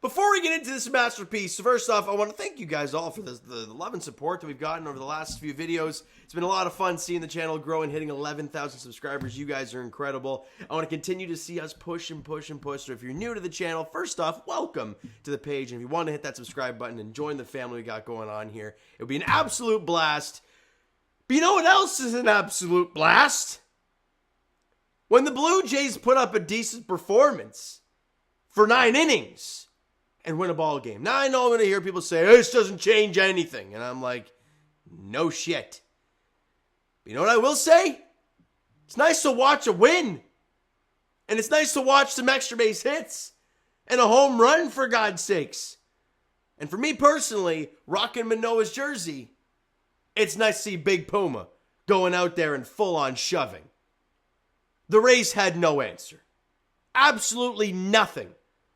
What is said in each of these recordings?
Before we get into this masterpiece, first off, I want to thank you guys all for the love and support that we've gotten over the last few videos. It's been a lot of fun seeing the channel grow and hitting 11,000 subscribers. You guys are incredible. I want to continue to see us push and push and push. So if you're new to the channel, first off, welcome to the page. And if you want to hit that subscribe button and join the family we got going on here, it would be an absolute blast. But you know what else is an absolute blast? When the Blue Jays put up a decent performance for 9 innings and win a ball game. Now, I know I'm going to hear people say, this doesn't change anything. And I'm like, no shit. But you know what I will say? It's nice to watch a win. And it's nice to watch some extra base hits. And a home run, for God's sakes. And for me personally, rocking Manoah's jersey, it's nice to see Big Puma going out there and full-on shoving. The Rays had no answer. Absolutely nothing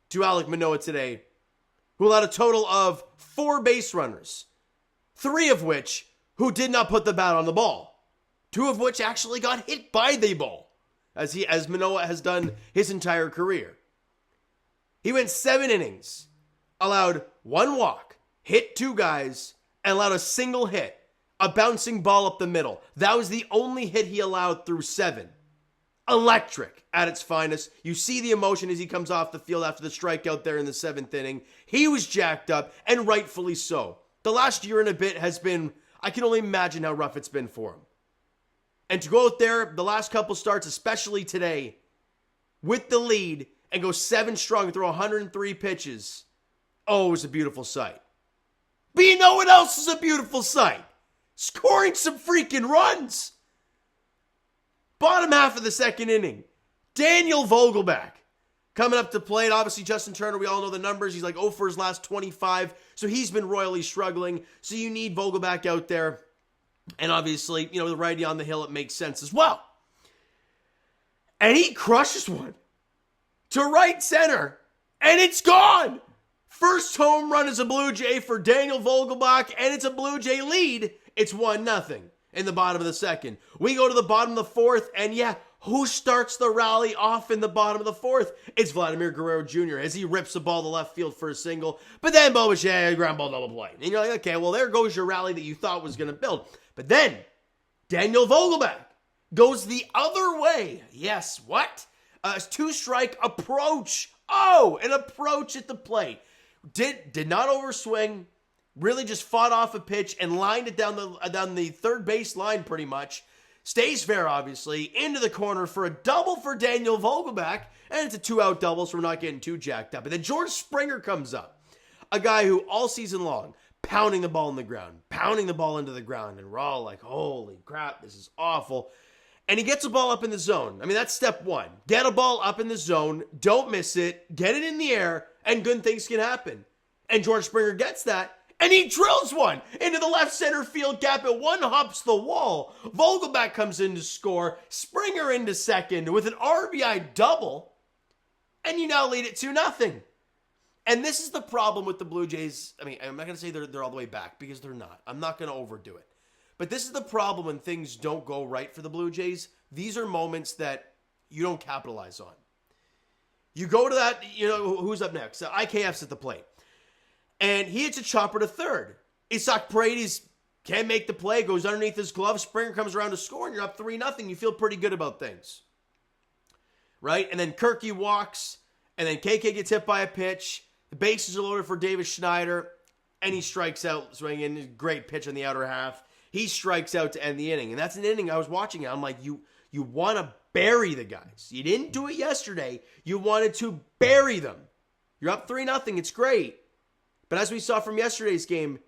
to Alek Manoah today, who allowed a total of 4 base runners, 3 of which who did not put the bat on the ball, 2 of which actually got hit by the ball, as Manoah has done his entire career. He went 7 innings, allowed 1 walk, hit 2 guys, and allowed a single hit, a bouncing ball up the middle. That was the only hit he allowed through 7. Electric at its finest. You see the emotion as he comes off the field after the strikeout there in the 7th inning. He was jacked up, and rightfully so. The last year and a bit has been, I can only imagine how rough it's been for him. And to go out there, the last couple starts, especially today, with the lead, and go 7 strong and throw 103 pitches. Oh, it was a beautiful sight. But you know what else is a beautiful sight? Scoring some freaking runs. Bottom half of the 2nd inning, Daniel Vogelbach coming up to plate. Obviously, Justin Turner, we all know the numbers. He's like 0 for his last 25, so he's been royally struggling. So you need Vogelbach out there. And obviously, you know, the righty on the hill, it makes sense as well. And he crushes one to right center, and it's gone. First home run is a Blue Jay for Daniel Vogelbach, and it's a Blue Jay lead. It's 1-0. In the bottom of the 2nd. We go to the bottom of the 4th, and yeah, who starts the rally off in the bottom of the 4th? It's Vladimir Guerrero Jr. as he rips the ball to left field for a single, but then Bo Bichette, ground ball double play. And you're like, okay, well, there goes your rally that you thought was going to build. But then, Daniel Vogelbach goes the other way. Yes, what? A 2-strike approach. Oh, an approach at the plate. Did not overswing. Really just fought off a pitch and lined it down the third base line pretty much. Stays fair, obviously, into the corner for a double for Daniel Vogelbach. And it's a 2-out double, so we're not getting too jacked up. And then George Springer comes up. A guy who all season long, pounding the ball in the ground, pounding the ball into the ground. And we're all like, holy crap, this is awful. And he gets a ball up in the zone. I mean, that's step 1. Get a ball up in the zone. Don't miss it. Get it in the air. And good things can happen. And George Springer gets that. And he drills one into the left center field gap. It one-hops the wall. Vogelbach comes in to score. Springer into second with an RBI double. And you now lead it 2-0. And this is the problem with the Blue Jays. I mean, I'm not going to say they're all the way back because they're not. I'm not going to overdo it. But this is the problem when things don't go right for the Blue Jays. These are moments that you don't capitalize on. You go to that, you know, who's up next? IKF's at the plate. And he hits a chopper to third. Isaac Paredes can't make the play, goes underneath his glove. Springer comes around to score, and you're up 3-0. You feel pretty good about things. Right? And then Kirky walks, and then KK gets hit by a pitch. The bases are loaded for Davis Schneider, and he strikes out, swinging. Great pitch on the outer half. He strikes out to end the inning. And that's an inning I was watching it. I'm like, you want to bury the guys. You didn't do it yesterday. You wanted to bury them. You're up 3-0. It's great. But as we saw from yesterday's game,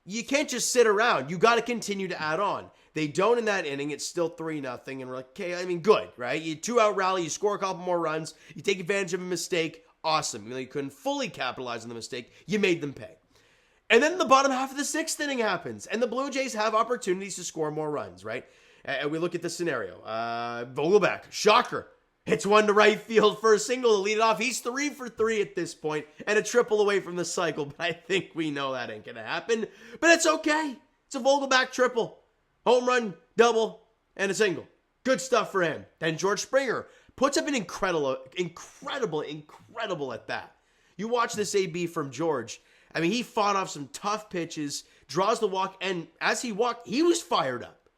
you can't just sit around. You got to continue to add on. They don't in that inning. It's still 3-0. And we're like, okay, I mean, good, right? You 2-out rally. You score a couple more runs. You take advantage of a mistake. Awesome. You couldn't fully capitalize on the mistake. You made them pay. And then the bottom half of the 6th inning happens. And the Blue Jays have opportunities to score more runs, right? And we look at the scenario. Vogelbach, shocker. Hits one to right field for a single to lead it off. He's 3 for 3 at this point and a triple away from the cycle. But I think we know that ain't going to happen. But it's okay. It's a Vogelbach triple. Home run, double, and a single. Good stuff for him. Then George Springer puts up an incredible at bat. You watch this AB from George. I mean, he fought off some tough pitches, draws the walk, and as he walked, he was fired up.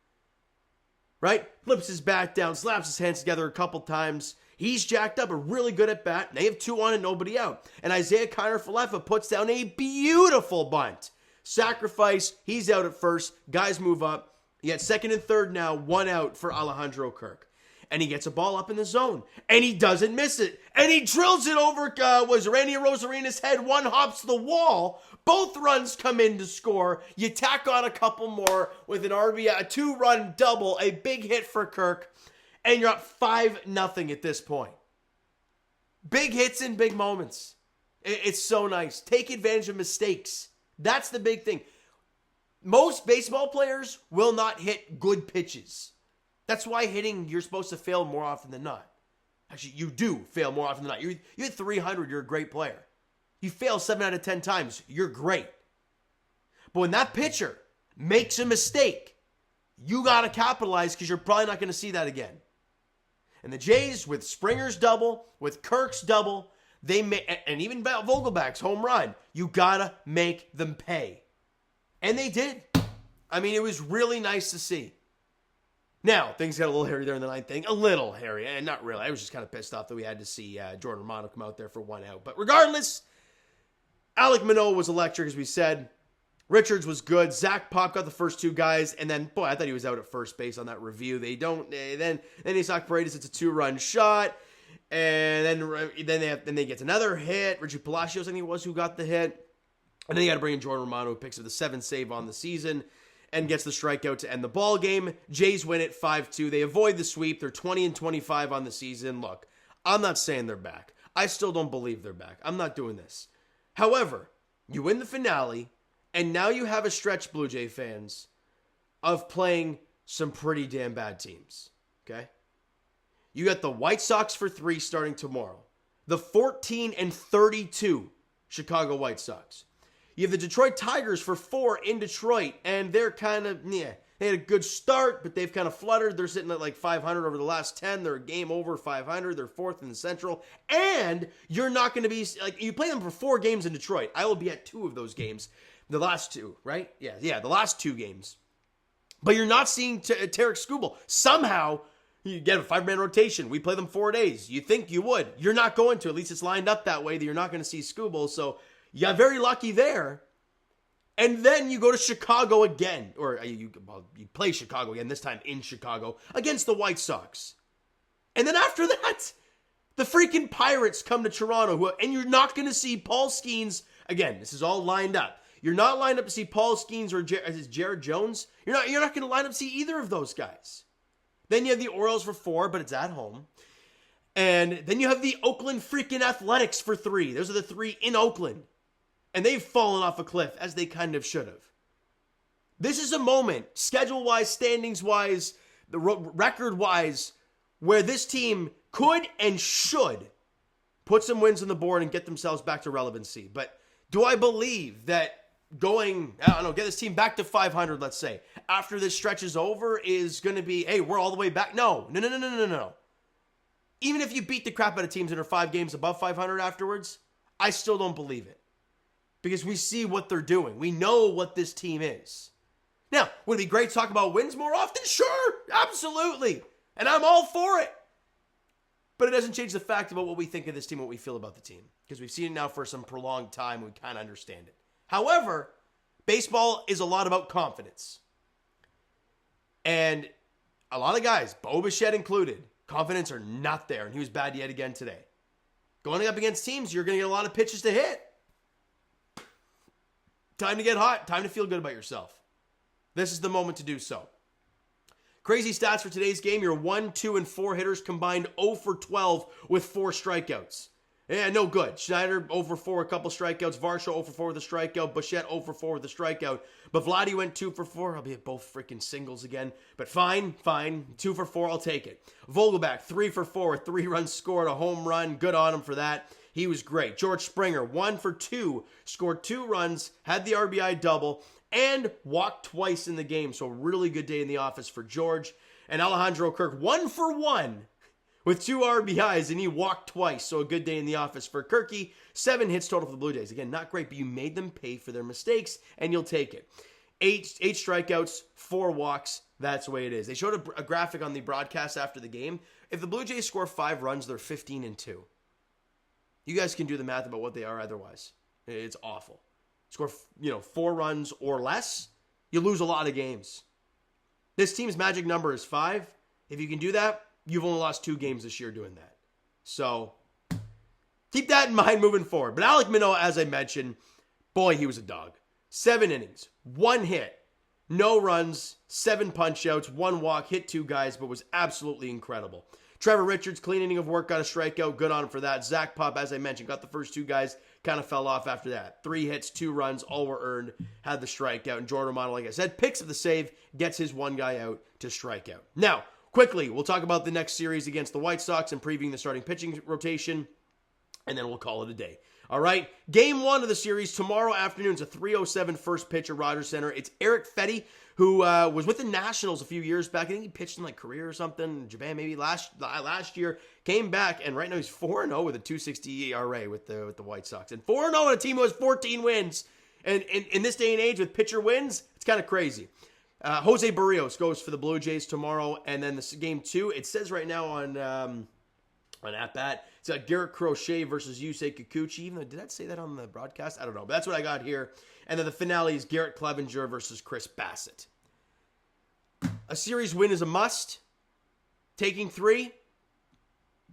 Right? Flips his bat down, slaps his hands together a couple times. He's jacked up, a really good at bat. They have 2 on and nobody out. And Isaiah Kiner-Falefa puts down a beautiful bunt. Sacrifice, he's out at first. Guys move up. You got second and third now, 1 out for Alejandro Kirk. And he gets a ball up in the zone. And he doesn't miss it. And he drills it over, Randy Rosarena's head. 1 hops the wall. Both runs come in to score. You tack on a couple more with an RBI, a 2-run double, a big hit for Kirk. And you're up 5-0 at this point. Big hits in big moments. It's so nice. Take advantage of mistakes. That's the big thing. Most baseball players will not hit good pitches. That's why hitting, you're supposed to fail more often than not. Actually, you do fail more often than not. You hit 300, you're a great player. You fail 7 out of 10 times, you're great. But when that pitcher makes a mistake, you got to capitalize because you're probably not going to see that again. And the Jays, with Springer's double, with Kirk's double, and even Vogelbach's home run, you got to make them pay. And they did. I mean, it was really nice to see. Now, things got a little hairy there in the 9th inning. A little hairy, and not really. I was just kind of pissed off that we had to see Jordan Romano come out there for 1 out. But regardless, Alek Manoah was electric, as we said. Richards was good. Zach Pop got the first 2 guys, and then, boy, I thought he was out at first base on that review. They don't. Then Isaac Paredes, it's a 2-run shot, and then they get another hit. Richie Palacios, I think it was, who got the hit. And then you got to bring in Jordan Romano, who picks up the 7th save on the season and gets the strikeout to end the ball game. Jays win it 5-2. They avoid the sweep. They're 20-25 on the season. Look, I'm not saying they're back. I still don't believe they're back. I'm not doing this. However, you win the finale, and now you have a stretch, Blue Jay fans, of playing some pretty damn bad teams. Okay? You got the White Sox for 3 starting tomorrow. The 14-32 Chicago White Sox. You have the Detroit Tigers for 4 in Detroit, and they're kind of, they had a good start, but they've kind of fluttered. They're sitting at like 500 over the last 10. They're a game over 500. They're 4th in the Central. And you're not going to be, like, you play them for 4 games in Detroit. I will be at 2 of those games. The last 2, right? Yeah, the last 2 games. But you're not seeing Tarek Skubal. Somehow, you get a 5-man rotation. We play them 4 days. You think you would. You're not going to. At least it's lined up that way that you're not going to see Skubal. So, you got very lucky there. And then you go to Chicago again. Or you play Chicago again, this time in Chicago, against the White Sox. And then after that, the freaking Pirates come to Toronto. And you're not going to see Paul Skeens. Again, this is all lined up. You're not lined up to see Paul Skeens or Jared Jones. You're not going to line up to see either of those guys. Then you have the Orioles for 4, but it's at home. And then you have the Oakland freaking Athletics for 3. Those are the 3 in Oakland. And they've fallen off a cliff, as they kind of should have. This is a moment, schedule-wise, standings-wise, the record-wise, where this team could and should put some wins on the board and get themselves back to relevancy. But do I believe that get this team back to 500, let's say, after this stretch is over, is going to be, hey, we're all the way back? No. Even if you beat the crap out of teams that are 5 games above 500 afterwards, I still don't believe it. Because we see what they're doing. We know what this team is. Now, would it be great to talk about wins more often? Sure, absolutely. And I'm all for it. But it doesn't change the fact about what we think of this team, what we feel about the team. Because we've seen it now for some prolonged time. We kind of understand it. However, baseball is a lot about confidence. And a lot of guys, Bo Bichette included, confidence are not there. And he was bad yet again today. Going up against teams, you're going to get a lot of pitches to hit. Time to get hot. Time to feel good about yourself. This is the moment to do so. Crazy stats for today's game. Your 1, 2, and 4 hitters combined 0 for 12 with 4 strikeouts. Yeah, no good. Schneider 0 for 4, a couple strikeouts. Varsho 0 for 4 with a strikeout. Bichette 0 for 4 with a strikeout. But Vladdy went 2 for 4. I'll be at both freaking singles again. But fine. 2 for 4, I'll take it. Vogelbach 3 for 4, 3 runs scored, a home run. Good on him for that. He was great. George Springer, 1 for 2, scored 2 runs, had the RBI double, and walked twice in the game. So really good day in the office for George. And Alejandro Kirk, 1 for 1 with 2 RBIs, and he walked twice, so a good day in the office for Kirky. 7 hits total for the Blue Jays. Again, not great, but you made them pay for their mistakes, and you'll take it. 8 strikeouts, 4 walks. That's the way it is. They showed a graphic on the broadcast after the game. If the Blue Jays score 5 runs, they're 15-2. You guys can do the math about what they are otherwise. It's awful. Score, 4 runs or less, you lose a lot of games. This team's magic number is 5. If you can do that, you've only lost 2 games this year doing that. So keep that in mind moving forward. But Alek Manoah, as I mentioned, boy, he was a dog. 7 innings, 1 hit, no runs, 7 punch-outs, 1 walk, hit 2 guys, but was absolutely incredible. Trevor Richards, clean inning of work, got a strikeout. Good on him for that. Zach Pop, as I mentioned, got the first 2 guys, kind of fell off after that. 3 hits, 2 runs, all were earned, had the strikeout. And Jordan Romano, like I said, picks up the save, gets his 1 guy out to strike out. Now, quickly, we'll talk about the next series against the White Sox and previewing the starting pitching rotation, and then we'll call it a day. All right, game 1 of the series tomorrow afternoon. It's a 3:07 first pitch at Rogers Center. It's Alek Manoah, who was with the Nationals a few years back. I think he pitched in career or something, Japan maybe last year. Came back, and right now he's 4-0 with a 2.60 ERA with the White Sox. And 4-0 on a team who has 14 wins. And in this day and age with pitcher wins, it's kind of crazy. Jose Berrios goes for the Blue Jays tomorrow. And then this game 2, it says right now on At Bat, it's Garrett Crochet versus Yusei Kikuchi. Even though, did that say that on the broadcast? I don't know, but that's what I got here. And then the finale is Garrett Clevenger versus Chris Bassett. A series win is a must. Taking 3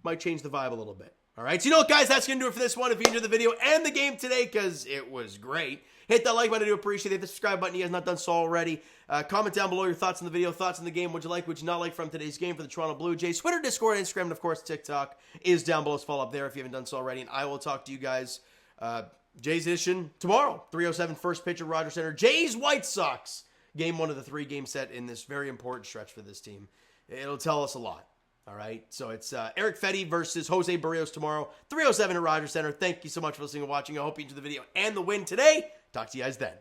might change the vibe a little bit. All right, so you know what, guys? That's going to do it for this one. If you enjoyed the video and the game today, because it was great, hit that like button. I do appreciate it. Hit the subscribe button. You guys not done so already. Comment down below your thoughts on the video, thoughts on the game. What'd you like, what'd you not like from today's game for the Toronto Blue Jays? Twitter, Discord, Instagram, and of course, TikTok is down below. So follow up there if you haven't done so already. And I will talk to you guys, Jays edition tomorrow. 3:07 first pitch at Rogers Center. Jays White Sox. Game 1 of the 3-game set in this very important stretch for this team. It'll tell us a lot. All right, so it's Alek Manoah versus Jose Berrios tomorrow, 3:07 at Rogers Center. Thank you so much for listening and watching. I hope you enjoyed the video and the win today. Talk to you guys then.